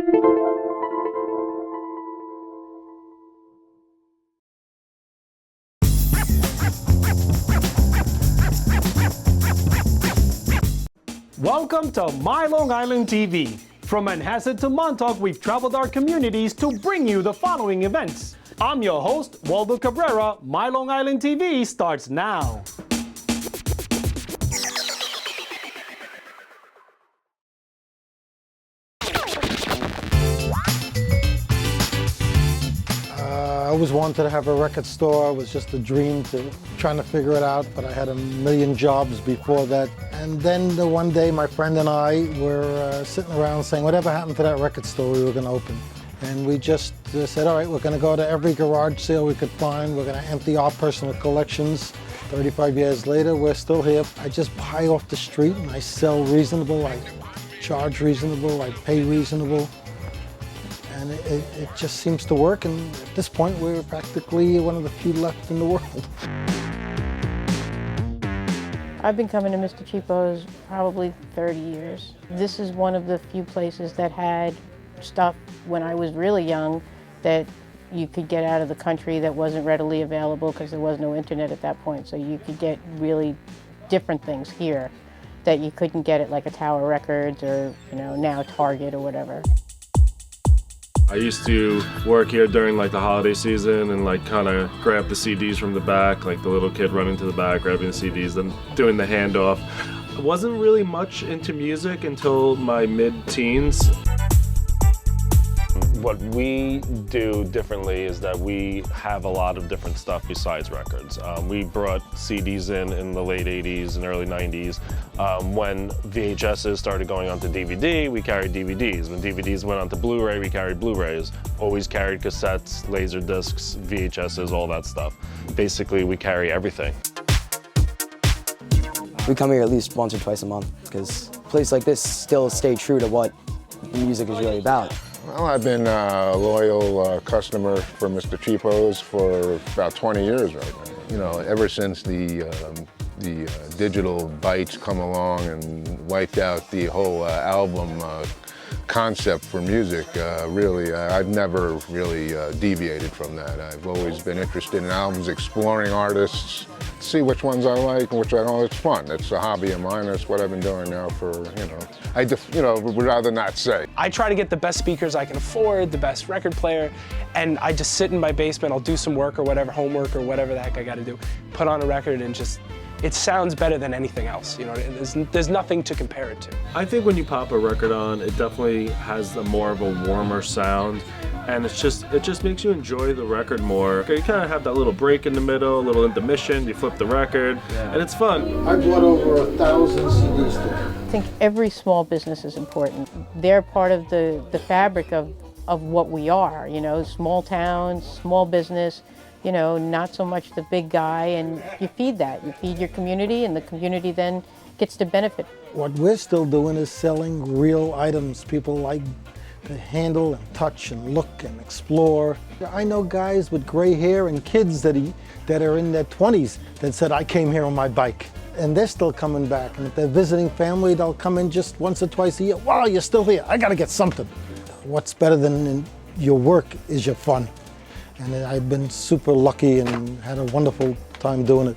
Welcome to MyLITV. From Manhasset to Montauk, we've traveled our communities to bring you the following events. I'm your host, Waldo Cabrera. MyLITV starts now. I always wanted to have a record store. It was just a dream, trying to figure it out, but I had a million jobs before that. And then one day my friend and I were sitting around saying, whatever happened to that record store we were going to open? And we just said, all right, we're going to go to every garage sale we could find. We're going to empty our personal collections. 35 years later, we're still here. I just buy off the street and I sell reasonable. I charge reasonable. I pay reasonable. And it just seems to work, and at this point we're practically one of the few left in the world. I've been coming to Mr.Cheapo's probably 30 years. This is one of the few places that had stuff when I was really young that you could get out of the country that wasn't readily available because there was no internet at that point. So you could get really different things here that you couldn't get at like a Tower Records or, now Target or whatever. I used to work here during like the holiday season and like kind of grab the CDs from the back, like the little kid running to the back, grabbing the CDs, then doing the handoff. I wasn't really much into music until my mid-teens. What we do differently is that we have a lot of different stuff besides records. We brought CDs in the late 80s and early 90s. When VHSs started going on to DVD, we carried DVDs. When DVDs went on to Blu-ray, we carried Blu-rays. Always carried cassettes, laser discs, VHSs, all that stuff. Basically, we carry everything. We come here at least once or twice a month because a place like this still stay true to what music is really about. Well, I've been a loyal customer for Mr.Cheapo's for about 20 years right now. Ever since the digital bytes come along and wiped out the whole album concept for music, really, I've never really deviated from that. I've always been interested in albums, exploring artists, see which ones I like and which I don't. It's fun. It's a hobby of mine. That's what I've been doing now for, I would rather not say. I try to get the best speakers I can afford, the best record player, and I just sit in my basement, I'll do some work or whatever, homework or whatever the heck I gotta do, put on a record and just, it sounds better than anything else. There's nothing to compare it to. I think when you pop a record on, it definitely has more of a warmer sound. And it just makes you enjoy the record more. You kind of have that little break in the middle, a little intermission, you flip the record, and it's fun. I bought over 1,000 CDs today. I think every small business is important. They're part of the fabric of what we are, small towns, small business, not so much the big guy, and you feed that. You feed your community, and the community then gets to benefit. What we're still doing is selling real items people like to handle and touch and look and explore. I know guys with gray hair and kids that are in their 20s that said, I came here on my bike. And they're still coming back. And if they're visiting family, they'll come in just once or twice a year. Wow, you're still here. I gotta get something. What's better than your work is your fun. And I've been super lucky and had a wonderful time doing it.